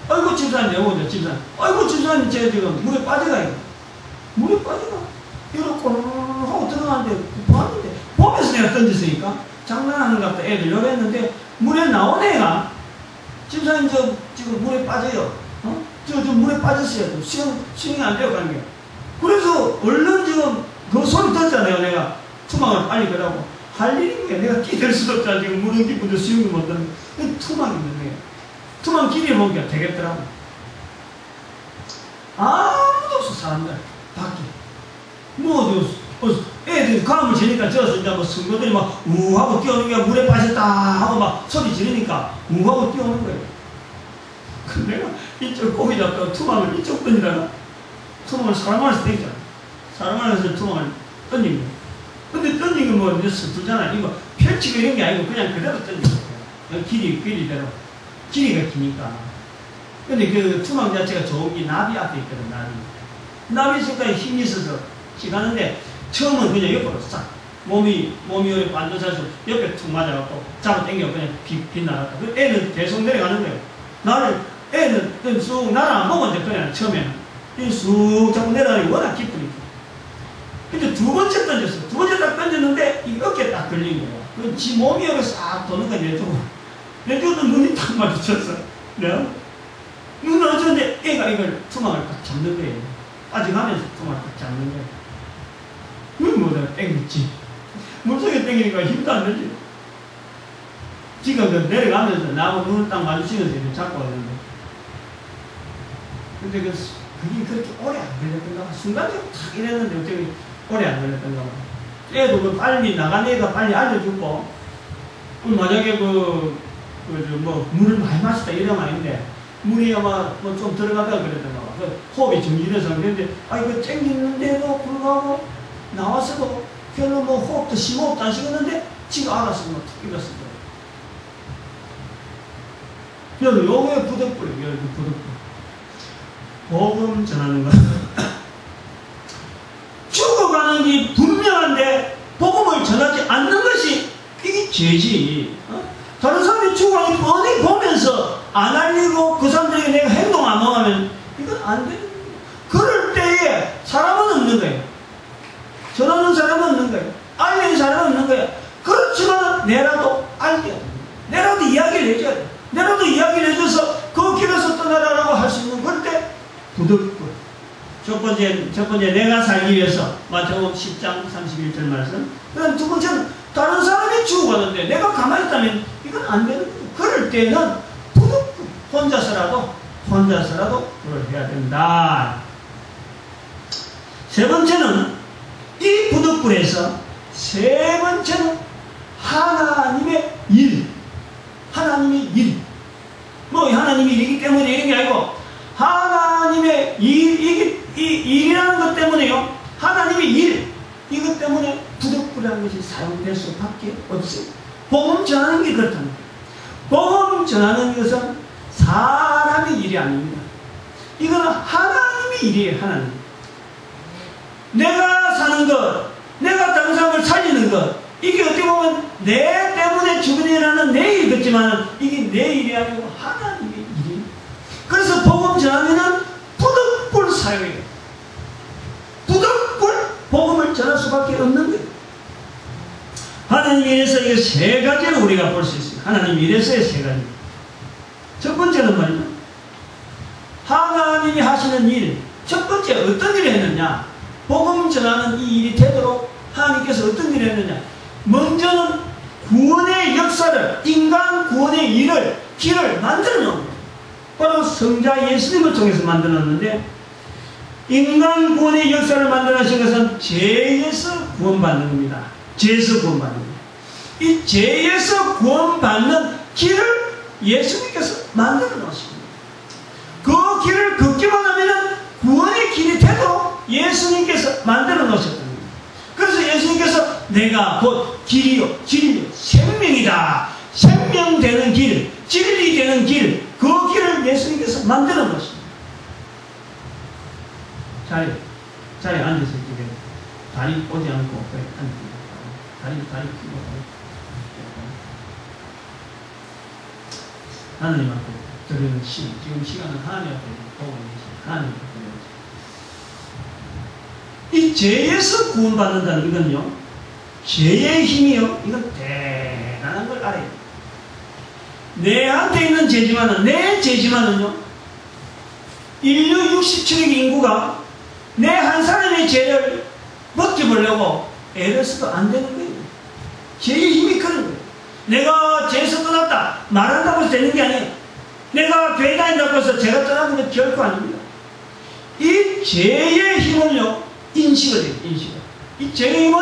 아이고 집사님 내오죠 집사님. 아이고 집사님 쟤 지금 물에 빠져가요. 물에 빠져가. 이렇게 하고 들어가는데 봤는데 보면서 내가 던졌으니까 장난하는 것 같다 애들 요래 했는데 물에 나온 애가 집사님 저 지금 물에 빠져요. 저 물에 빠졌어요. 수영이 안 돼요 가는 게. 그래서 얼른 지금 그 소리 떴잖아요. 내가 투망을 빨리 가라고 할 일인 거야. 내가 끼될 수도 없잖아. 지금 물은 깊은데 수영도 못하는 투망이 있는 거예요. 투망 길이 보니까 되겠더라고. 아무도 없어 사람들 밖에. 뭐 애들이 강물 지니까 저어서 이제 뭐 성도들이 막 우하고 뛰어오는 게 물에 빠졌다 하고 막 소리 지르니까 우하고 뛰어오는 거예요. 내가 이쪽 고기 잡다가 투망을 이쪽 던지다가 투망을 사람 안에서 던지잖아. 사람 안에서 투망을 던진 거야. 근데 던진 건 뭐 서툴잖아. 이거 펼치고 이런 게 아니고 그냥 그대로 던진 거야. 길이대로. 길이가 기니까. 근데 그 투망 자체가 좋은 게 나비 앞에 있거든, 나비. 나비 색깔에 힘이 있어서 지가는데 처음은 그냥 옆으로 싹. 몸이 이렇게 반도차서 옆에 툭 맞아갖고 잡아 당겨 그냥 빗나갔다. 그 애는 계속 내려가는 거예요. 애는 쑥 나를 안 보고 이제 그냥 처음에는 쑥 자꾸 내려가니 워낙 깊으니까. 근데 두 번째 던졌어. 두 번째 딱 던졌는데 이 어깨에 딱 걸린 거야. 그 지 몸이 여기 싹 도는 거야, 내 쪽도 눈이 딱 마주쳤어. 네? 눈을 어쩌는데 애가 이걸 투망을 딱 잡는 거예요. 빠져가면서 투망을 딱 잡는 거예요. 그건 뭐다, 땡겼지. 물속에 땡기니까 힘도 안 들지. 지금 그 내려가면서 나하고 눈을 딱 마주치면서 이렇게 잡고 왔는데. 근데 그게 그렇게 오래 안 걸렸던가 봐. 순간적으로 탁 이랬는데 어떻게 오래 안 걸렸던가 봐. 애도 그 빨리 나간 애가 빨리 알려주고, 만약에 물을 많이 마시다 이러면 아닌데, 물이 아마 좀 들어가다가 그랬던가 봐. 호흡이 정지돼서 그랬는데, 이거 땡기는데도 불구하고 나와서도 별로 호흡도 심호흡도 안 식었는데, 지가 알아서 툭 일었을 거예요. 여기 요거에 부득불이에요. 여기 부득불. 복음 전하는 것. 죽어가는 게 분명한데 복음을 전하지 않는 것이 이게 죄지. 다른 사람이 죽어가는 게 뻔히 보면서 안 알리고 그 사람들에게 내가 행동 안 하면 이건 안 되는 거예요. 그럴 때에 사람은 없는 거예요. 전하는 사람은 없는 거예요. 알리는 사람은 없는 거예요. 그렇지만 내라도 알려야 돼요. 내라도 이야기를 해줘야 돼요. 내라도 이야기를 해줘서 그 길에서 떠나라고 할 수 있는 그럴 때 부득불. 첫 번째 내가 살기 위해서 마태복음 10장 31절 말씀. 그다음 두 번째는 다른 사람이 죽어가는데 내가 가만히 있다면 이건 안 되는 거예요. 그럴 때는 부득불. 혼자서라도 그걸 해야 된다. 세 번째는 이 부득불에서 세 번째는 하나님의 일. 하나님의 일. 하나님의 일이기 때문에 이런 게 아니고 하나님의 일이라는 것 때문에요. 하나님의 일. 이것 때문에 부득불이라는 것이 사용될 수밖에 없어요. 복음 전하는 게 그렇다는 거예요. 복음 전하는 것은 사람의 일이 아닙니다. 이거는 하나님의 일이에요. 하나님. 내가 사는 것, 내가 다른 사람을 살리는 것, 이게 어떻게 보면 내 때문에 주변에 일어나는 내 일 같지만 이게 내 일이 아니고 하나님의 일이에요. 그래서 복음 전하면은 부득불 사용이에요. 부득불 복음을 전할 수밖에 없는 거예요. 하나님 일에서 이 세 가지를 우리가 볼 수 있어요. 하나님 일에서의 세 가지. 첫 번째는 말이죠. 하나님이 하시는 일. 첫 번째 어떤 일을 했느냐. 복음 전하는 이 일이 되도록 하나님께서 어떤 일을 했느냐. 먼저는 구원의 역사를, 인간 구원의 길을 만들어 놓은 거예요. 바로 성자 예수님을 통해서 만들어 놨는데, 인간 구원의 역사를 만들어 놓으신 것은 죄에서 구원받는 겁니다. 죄에서 구원받는 겁니다. 이 죄에서 구원받는 길을 예수님께서 만들어 놓으십니다. 그 길을 걷기만 하면 구원의 길이 되도록 예수님께서 만들어 놓으셨다. 그래서 예수님께서 내가 곧 길이요 진리요 생명이다. 생명되는 길, 진리 되는 길, 그 길을 예수님께서 만들어 놓으십니다. 자리에 앉아서 이렇게 다리 뻗지 않고 앉습니다. 다리 펴고 하나님 앞에 드리는 지금 시간은 하나님 앞에 보고 계십니다. 하나님 앞에 이 죄에서 구원받는다는 이건요, 죄의 힘이요, 이건 대단한 걸 알아야 돼요. 내한테 있는 죄지만은, 내 죄지만은요, 인류 67억 인구가 내 한 사람의 죄를 벗겨보려고 애를 써도 안 되는 거예요. 죄의 힘이 그런 거예요. 내가 죄에서 떠났다 말한다고 해서 되는 게 아니에요. 내가 교회 다닌다고 해서 죄가 떠나는 건 결코 아닙니다. 이 죄의 힘을요, 인식을 해요. 이 죄의 힘은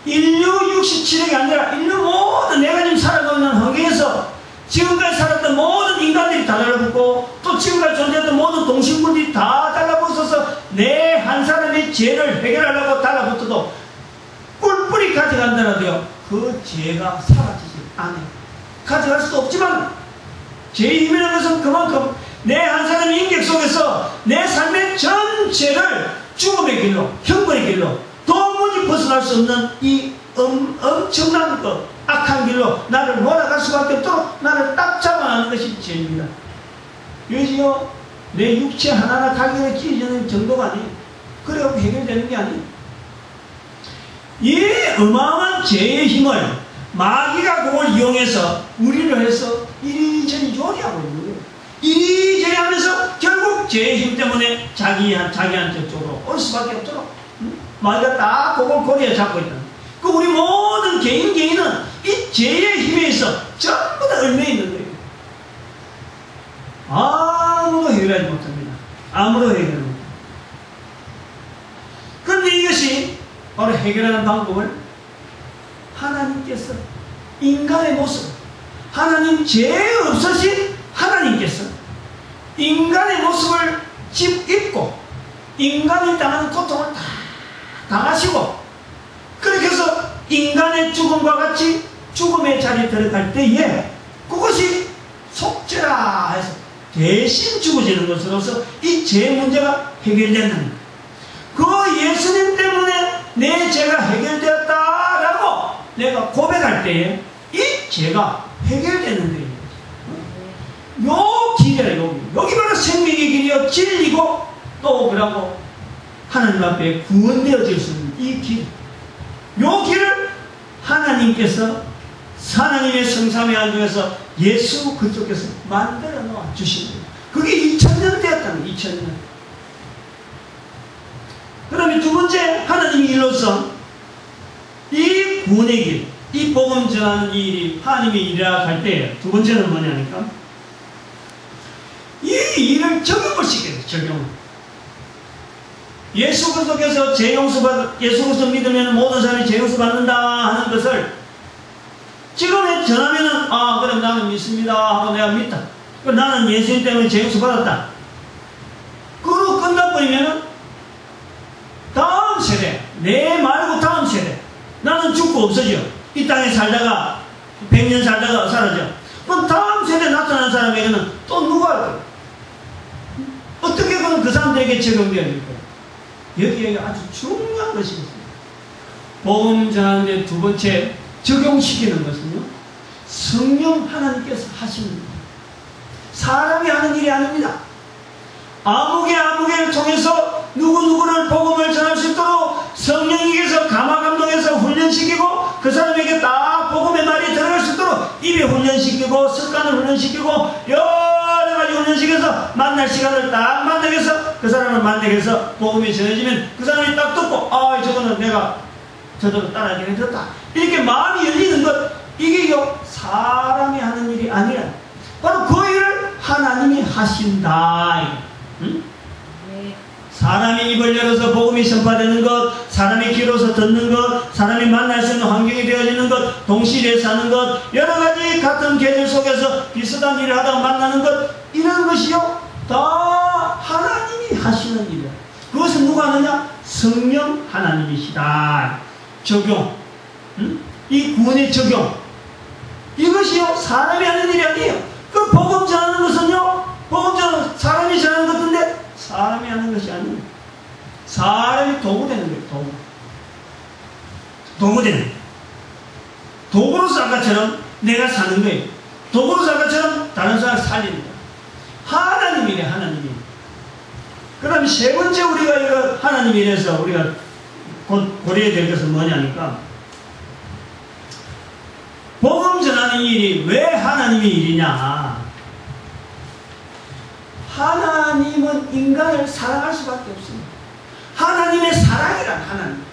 인류 67억이 아니라 인류 모든 내가 지금 살아가는 환경에서 지금까지 살았던 모든 인간들이 다 달라붙고 또 또 지금까지 존재했던 모든 동식물이 다 달라붙어서 내 한 사람의 죄를 해결하려고 달라붙어도 뿔뿔이 가져간다라도요, 그 죄가 사라지지 않아요. 가져갈 수도 없지만, 죄의 힘이라는 것은 그만큼 내 한 사람의 인격 속에서 내 삶의 전 죄를 죽음의 길로, 형벌의 길로 도무지 벗어날 수 없는 이 엄청난 악한 길로 나를 몰아갈 수밖에 없도록 나를 딱 잡아가는 것이 죄입니다. 이것이요, 내 육체 하나하나 가격에 찢어지는 정도가 아니에요. 그래갖고 해결되는 게 아니에요. 이 어마어마한 죄의 힘을 마귀가 그걸 이용해서 우리를 해서 이리저리 요리하고 있는 거예요. 이리저리 하면서 결국 죄의 힘 때문에 자기한테 쪽으로 올 수밖에 없도록 마귀가 딱 그걸 고리에 잡고 있다. 그 우리 모든 개인은 이 죄의 힘에 의해서 전부 다 얽매여 있는 거예요. 아무도 해결하지 못합니다. 아무도 해결하지 못합니다. 그런데 이것이 바로 해결하는 방법을 하나님께서 인간의 모습, 하나님 죄 없으신 하나님께서 인간의 모습을 입고 인간이 당하는 고통을 다 당하시고, 그렇게 해서 인간의 죽음과 같이 죽음의 자리에 들어갈 때에 그것이 속죄라 해서 대신 죽어지는 것으로서 이 죄 문제가 해결된다는 거예요. 그 예수님 때문에 내 죄가 해결되었다라고 내가 고백할 때에 이 죄가 해결되는 거예요. 요 길이라, 여기 바로 생명의 길이요, 진리고 또 그러고 하나님 앞에 구원되어질 수 있는 이 길, 요 길을 하나님께서 하나님의 성삼위 안중에서 예수 그쪽에서 만들어 놓아 주신 거예요. 그게 2000년 되었다는 거예요. 2000년. 그 다음에 두 번째, 하나님이 일로서 이 구원의 길, 이 복음 전하는 이 일이 하나님의 일이라 할 때 두 번째는 뭐냐니까, 이 일을 적용을 시켜요. 적용. 예수 그리스도께서 예수 그리스도 믿으면 모든 사람이 죄 용서 받는다 하는 것을 지금 전하면은, 아, 그럼 나는 믿습니다 하고 내가 믿다. 그럼 나는 예수님 때문에 죄 용서 받았다. 그러고 끝나버리면은 다음 세대, 내 말고 다음 세대, 나는 죽고 없어져. 이 땅에 살다가 100년 살다가 사라져. 그럼 다음 세대에 나타난 사람에게는 또 누가 할 거야? 어떻게 그럼 그 사람들에게 적용되어야 될 거야? 여기에 아주 중요한 것이 있습니다. 복음 전하는데 두 번째 적용시키는 것은요, 성령 하나님께서 하시는 겁니다. 사람이 하는 일이 아닙니다. 아무개를 통해서 누구누구를 복음을 전할 수 있도록 성령님께서 감화감동해서 훈련시키고, 그 사람에게 딱 복음의 말이 들어갈 수 있도록 입에 훈련시키고, 습관을 훈련시키고, 여러 가지 훈련시켜서 만날 시간을 딱 만나게 해서 그 사람을 만나게 해서 복음이 전해지면 그 사람이 딱 듣고, 아, 저거는 내가 저대로 따라하게 되었다. 이렇게 마음이 열리는 것, 이게 사람이 하는 일이 아니라 바로 그 일을 하나님이 하신다. 응? 사람이 입을 열어서 복음이 선포되는 것, 사람이 귀로서 듣는 것, 사람이 만날 수 있는 환경이 되어지는 것, 동시대에 사는 것, 여러 가지 같은 계절 속에서 비슷한 일을 하다가 만나는 것, 이런 것이요, 다 하나님이 하시는 일이야. 그것은 누가 하느냐? 성령 하나님이시다. 적용. 응? 이 구원의 적용. 이것이요, 사람이 하는 일이 아니에요. 그 복음 전하는 것은요, 복음 전하는 사람이 전하는 것인데 사람이 하는 것이 아니에요. 사람이 도구 되는 거예요. 도구 되는 거예요. 도구로서 아까처럼 내가 사는 거예요. 도구로서 아까처럼 다른 사람을 살리는 거예요. 하나님이래, 하나님이. 그 다음에 세 번째 우리가 이거 하나님에 대해서 우리가 곧 고려해야 될 것은 뭐냐니까, 복음 전하는 일이 왜 하나님의 일이냐. 하나님은 인간을 사랑할 수밖에 없습니다. 하나님의 사랑이란 하나님.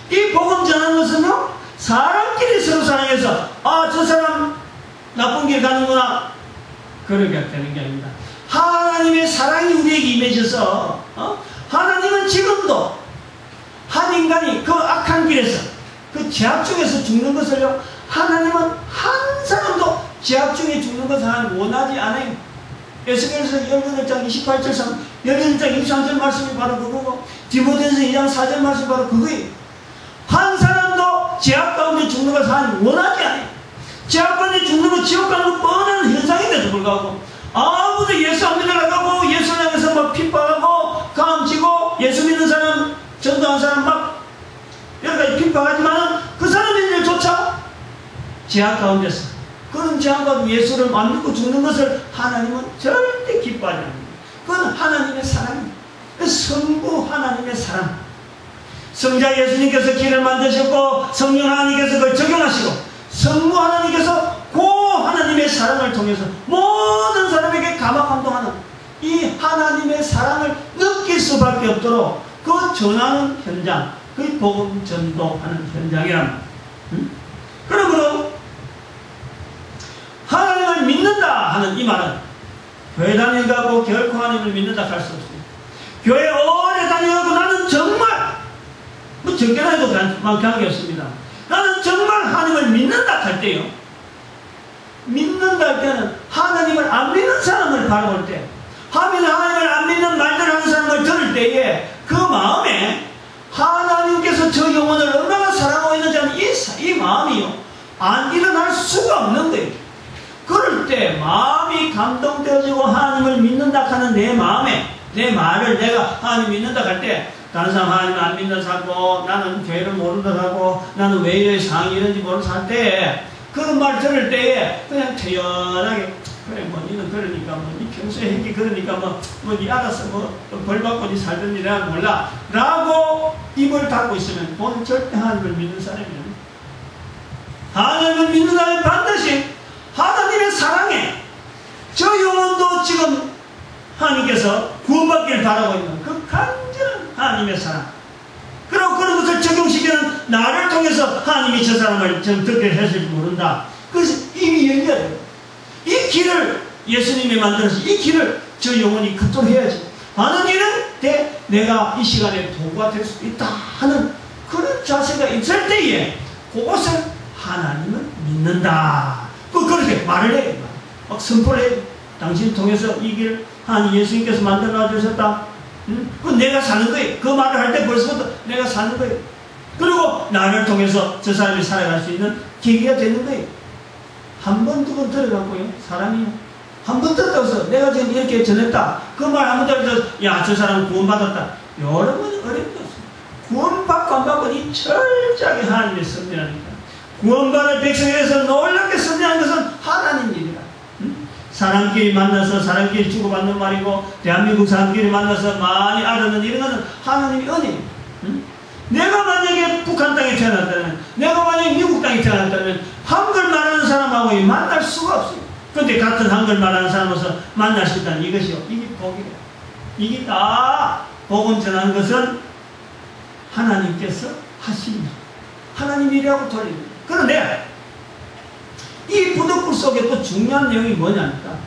이 복음 전하는 것은요, 사람끼리 서로 사랑해서, 아, 저 사람 나쁜 길 가는구나, 그렇게 되는 게 아닙니다. 하나님의 사랑이 우리에게 임해져서, 하나님은 지금도 한 인간이 그 악한 길에서, 그 죄악 중에서 죽는 것을요, 하나님은 한 사람도 죄악 중에 죽는 것을 원하지 않아요. 에스겔서 18장 28절 18장 23절 말씀이 바로 그거고, 디모데전서 2장 4절 말씀이 바로 그거예요. 한 사람도 죄악 가운데 죽는 것을 하나님 원하지 않아요. 죄악 가운데 죽는 것, 지옥 가는 것 뻔한 현상인데도 불구하고 아무도 예수 안 믿으려고 예수 향해서 막 핍박하고 감지고, 예수 믿는 사람, 전도한 사람 막 여러 가지 핍박하지만 그 사람들조차 죄악 가운데서, 그런 죄악 가운데 예수를 안 믿고 죽는 것을 하나님은 절대 기뻐하지 않습니다. 그건 하나님의 사랑입니다. 성부 하나님의 사랑. 성자 예수님께서 길을 만드셨고, 성령 하나님께서 그걸 적용하시고, 성부 하나님께서 그 하나님의 사랑을 통해서 모든 사람에게 감화감동하는 이 하나님의 사랑을 느낄 수밖에 없도록 그 전하는 현장, 그 복음 전도하는 현장이랍니다. 그러므로 하나님을 믿는다 하는 이 말은 교회 다니고 결코 하나님을 믿는다 할 수 없습니다. 교회 오래 다니고 나는 정말 뭐 적게나 해도 관계없습니다. 나는 정말 하나님을 믿는다 할 때요, 믿는다 할 때는 하나님을 안 믿는 사람을 바라볼 때, 하나님을 안 믿는 말들을 하는 사람을 들을 때에 그 마음에 하나님께서 저 영혼을 얼마나 사랑하고 있는지 하는 이 마음이요, 안 일어날 수가 없는 거예요. 그럴 때 마음이 감동되어지고 하나님을 믿는다 하는 내 마음에, 내 말을 내가 하나님 믿는다 할 때, 다른 사람 하나님 안 믿는 사고, 나는 교회를 모른다 하고, 나는 왜 이런 상황이 이런지 모르면서 할 때, 그런 말 들을 때에 그냥 태연하게, 그래 뭐 니는 그러니까 니 평소에 했기 그러니까 니 알아서 벌 받고 니 살던 일이라 몰라 라고 입을 닫고 있으면 그건 절대 하나님을 믿는 사람이에요. 하나님을 믿는 사람은 반드시 하나님의 사랑에 저 영혼도 지금 하나님께서 구원받기를 바라고 있는 그 간절한 하나님의 사랑, 그리고 그런 것을 적용시키는 나를 통해서 하나님이 저 사람을 좀 듣게 해줄지 모른다. 그래서 이미 열려야 돼요. 이 길을 예수님이 만들어서 이 길을 저 영혼이 걷도록 해야지. 많은 일은 내가 이 시간에 도구가 될 수 있다 하는 그런 자세가 있을 때에 그것을 하나님을 믿는다. 그렇게 말을 해요. 막 선포를 해요. 당신 통해서 이 길 하나님 예수님께서 만들어 주셨다. 그 내가 사는 거예요. 그 말을 할 때 벌써부터 내가 사는 거예요. 그리고 나를 통해서 저 사람이 살아갈 수 있는 계기가 되는 거예요. 한 번, 두 번 들어갖고요, 사람이 한 번 듣다고 해서 내가 지금 이렇게 전했다. 그 말 한 번 들어서 야, 저 사람 구원받았다. 여러분 어렵지 않습니다. 구원받고 안 받고 이 철저하게 하나님의 섭리하니까. 구원받을 백성에서 놀랍게 섭리하는 것은 하나님 일이라. 사람끼리 만나서 사람끼리 주고받는 말이고, 대한민국 사람끼리 만나서 많이 알아듣는 이런 것은 하나님의 은혜예요. 내가 만약에 북한 땅에 태어났다면, 내가 만약에 미국 땅에 태어났다면 한글 말하는 사람하고 만날 수가 없어요. 그런데 같은 한글 말하는 사람으로서 만날 수 있다는 이것이요, 이게 복이래요. 이게 다 복음 전하는 것은 하나님께서 하십니다. 하나님 일이라고 돌립니다. 그런데 이 부득불 속에 또 중요한 내용이 뭐냐니까,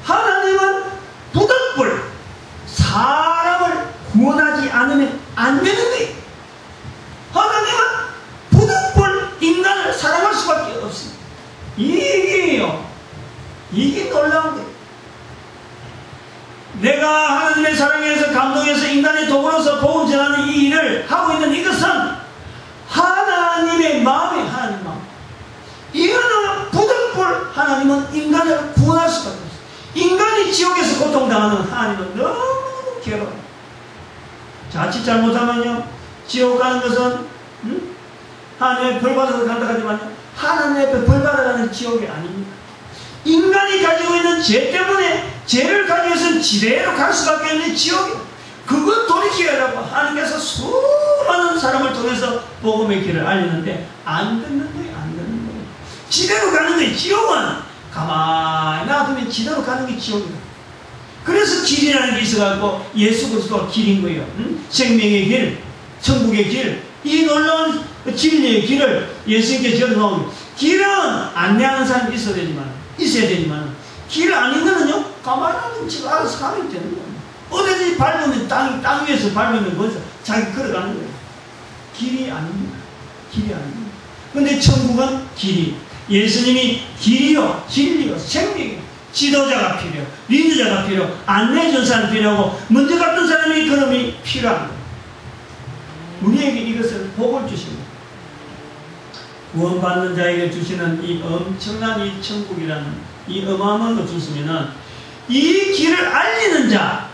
하나님은 부득불 사람을 구원하지 않으면 안 되는 거예요. 하나님은 부득불 인간을 사랑할 수밖에 없습니다. 이게요, 이게 놀라운 거예요. 내가 하나님의 사랑에서 감동해서 인간의 도구로서 복음 전하는 이 일을 하고 있는 이것은 하나님의 마음이 하나님 마음. 이거는 부득불 하나님은 인간을 구원할 수밖에 없어요. 인간이 지옥에서 고통당하는 하나님은 너무 괴로워요. 자칫 잘못하면요, 지옥 가는 것은 하나님의 벌 받아서 간다 하지만 하나님의 앞에 벌 받아가는 지옥이 아닙니다. 인간이 가지고 있는 죄 때문에 죄를 가지고 있으면 지대로 갈 수밖에 없는 지옥이에요. 그것 돌이키려고 하나님께서 수많은 사람을 통해서 복음의 길을 알리는데 안 듣는 거예요. 안 듣는 거예요. 지대로 가는 거예요. 지옥은 가만히 놔두면 지대로 가는 게 지옥이에요. 그래서 길이라는 게 있어가지고 예수 그리스도가 길인 거예요. 생명의 길, 천국의 길, 이 놀라운 진리의 길을 예수님께 전하고, 길은 안내하는 사람이 있어야 되지만 길 아닌 거는요, 가만히 놔두면 지금 알아서 가면 되는 거예요. 어디든지 밟으면 땅 위에서 밟으면 거기서 자기 걸어가는 거예요. 길이 아닙니다. 길이 아닙니다. 근데 천국은 길이, 예수님이 길이요 진리요 생명이요 지도자가 필요, 리더자가 필요, 안내해준 사람이 필요하고 먼저 갔던 사람이 그럼이 필요한 거예요. 우리에게 이것을 복을 주십니다. 구원받는 자에게 주시는 이 엄청난 이 천국이라는 이 어마어마한 것 주시면은 이 길을 알리는 자,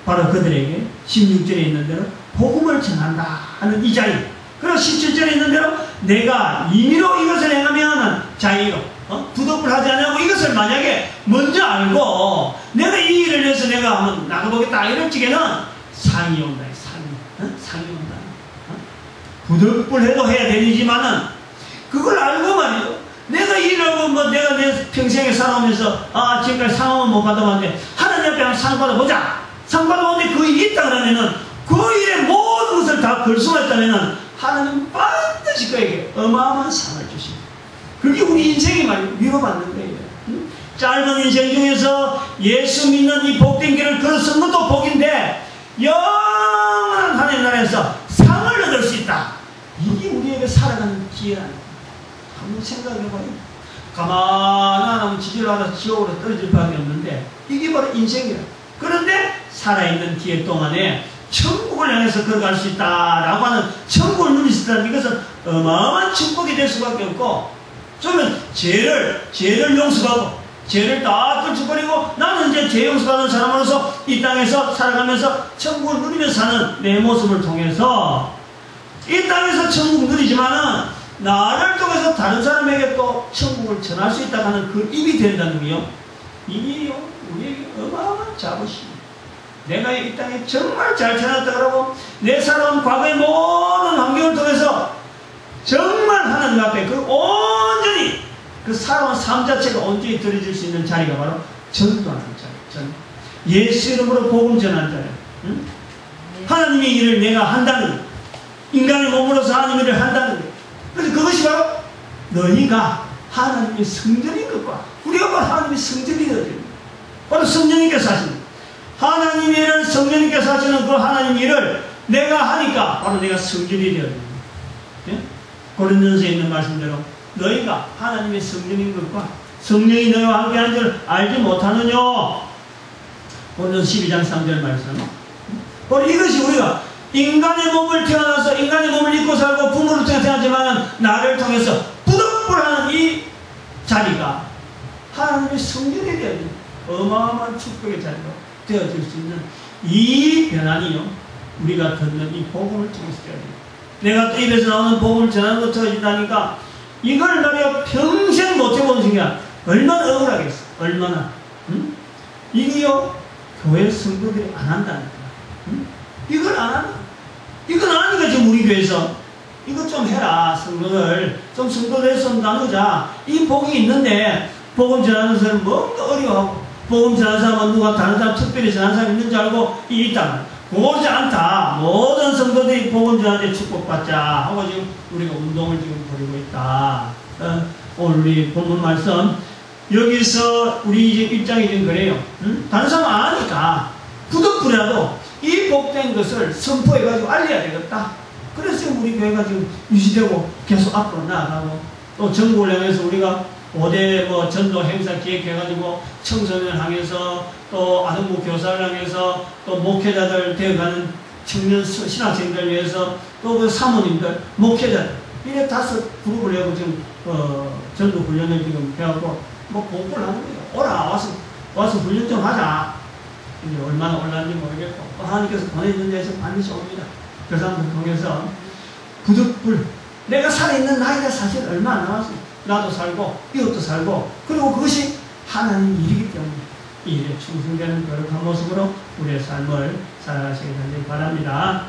바로 그들에게 16절에 있는 대로 복음을 전한다 하는 이 자유. 그리고 17절에 있는 대로 내가 임의로 이것을 행하면 자유로 부득불 하지 않냐고 이것을 만약에 먼저 알고 내가 이 일을 해서 내가 한번 나가보겠다 이럴 적에는 상이 온다. 상이 온다. 부득불해도 해야 되지만은 그걸 알고 말이죠. 내가 일하고 뭐 내가 내 평생에 살아오면서 지금까지 상은 못 받아봤는데 하나님 앞에 상 받아보자. 상 받아보는데 그 일이 있다 그러면은 그 일의 모든 것을 다 걸 수가 있다면은 하나님은 반드시 그에게 어마어마한 상을 주십니다. 그게 우리 인생이 말이에요. 위로받는 거예요. 짧은 인생 중에서 예수 믿는 이 복된 길을 걸어선 것도 복인데 영원한 하나님 나라에서 상을 얻을 수 있다. 이게 우리에게 살아가는 기회라는 거예요. 한번 생각해봐요. 가만 안 하면 지질하다 지옥으로 떨어질 밖에 없는데 이게 바로 인생이에요. 그런데 살아있는 기회 동안에 천국을 향해서 걸어갈 수 있다라고 하는 천국을 누릴 수 있다는 이것은 어마어마한 축복이 될 수밖에 없고 저는 죄를 용서하고 죄를 다 뚫어버리고 나는 이제 죄 용서받는 사람으로서 이 땅에서 살아가면서 천국을 누리면서 사는 내 모습을 통해서 이 땅에서 천국 누리지만은 나를 통해서 다른 사람에게 또 천국을 전할 수 있다고 하는 그 입이 된다는 게요. 이게요, 우리에게 어마어마한 자부심이에요. 내가 이 땅에 정말 잘 태어났다 그러고 내 살아온 과거의 모든 환경을 통해서 정말 하나님 앞에 그 온전히 그 살아온 삶 자체가 온전히 드려질 수 있는 자리가 바로 전도하는 자리. 예수 이름으로 복음 전하는 자리. 응? 하나님의 일을 내가 한다는 것. 인간의 몸으로서 하나님의 일을 한다는 것. 그래서 그것이 바로 너희가 하나님의 성전인 것과 우리가 바로 하나님의 성전이 되어야 됩니다. 바로 성령님께서 하십니다. 하나님의 일을 성령님께서 하시는 그 하나님의 일을 내가 하니까 바로 내가 성전이 되어야 됩니다. 예? 고린도전서에 있는 말씀대로 너희가 하나님의 성전인 것과 성령이 너희와 함께하는 줄 알지 못하느냐. 고린도전서 12장 3절 말씀. 바로 이것이 우리가 인간의 몸을 태어나서 인간의 몸을 입고 살고 부모를 통해 태어나지만 나를 통해서 부득불하는 이 자리가 하나님의 성전이 되어야 됩니다. 어마어마한 축복의 자리가 되어질 수 있는 이 변환이요, 우리가 듣는 이 복음을 통해서 되어야 됩니다. 내가 또 입에서 나오는 복음을 전하는 것 터진다니까 이걸 말이야 평생 못해보는 순간 얼마나 억울하겠어. 얼마나. 응? 이게요 교회 성도들이 안 한다니까. 응? 이걸 안 하나? 이건 안 하니까 지금 우리 교회에서 이것 좀 해라. 성도들 좀 성도들에서 나누자. 이 복이 있는데 복음 전하는 사람은 뭔가 어려워하고 복음 전하는 사람은 누가 다른 사람 특별히 전하는 사람이 있는 줄 알고 이 있다. 그러지 않다. 모든 성도들이 복음 전하는데 축복받자 하고 지금 우리가 운동을 지금 벌이고 있다. 오늘 우리 본문 말씀 여기서 우리 이제 입장이 좀 그래요. 응? 다른 사람 안 하니까 부득불이라도 이 복된 것을 선포해가지고 알려야 되겠다. 그래서 우리 교회가 지금 유지되고 계속 앞으로 나아가고 또 전국을 향해서 우리가 5대 뭐 전도 행사 기획해가지고 청소년을 향해서 또 아동부 교사를 향해서 또 목회자들 되어가는 청년 신학생들 위해서 또 그 사모님들, 목회자들 이래 5 그룹을 해고 지금 전도 훈련을 지금 해갖고 뭐 공부를 하는 거예요. 오라 와서 훈련 좀 하자. 이제 얼마나 올랐는지 모르겠고 하나님께서 보내주는 데서 반드시 옵니다. 그 사람들 통해서 부득불 내가 살아있는 나이가 사실 얼마 안 남았어요. 나도 살고 이것도 살고 그리고 그것이 하나님 일이기 때문에 이 일에 충성되는 거룩한 모습으로 우리의 삶을 살아가시길 바랍니다.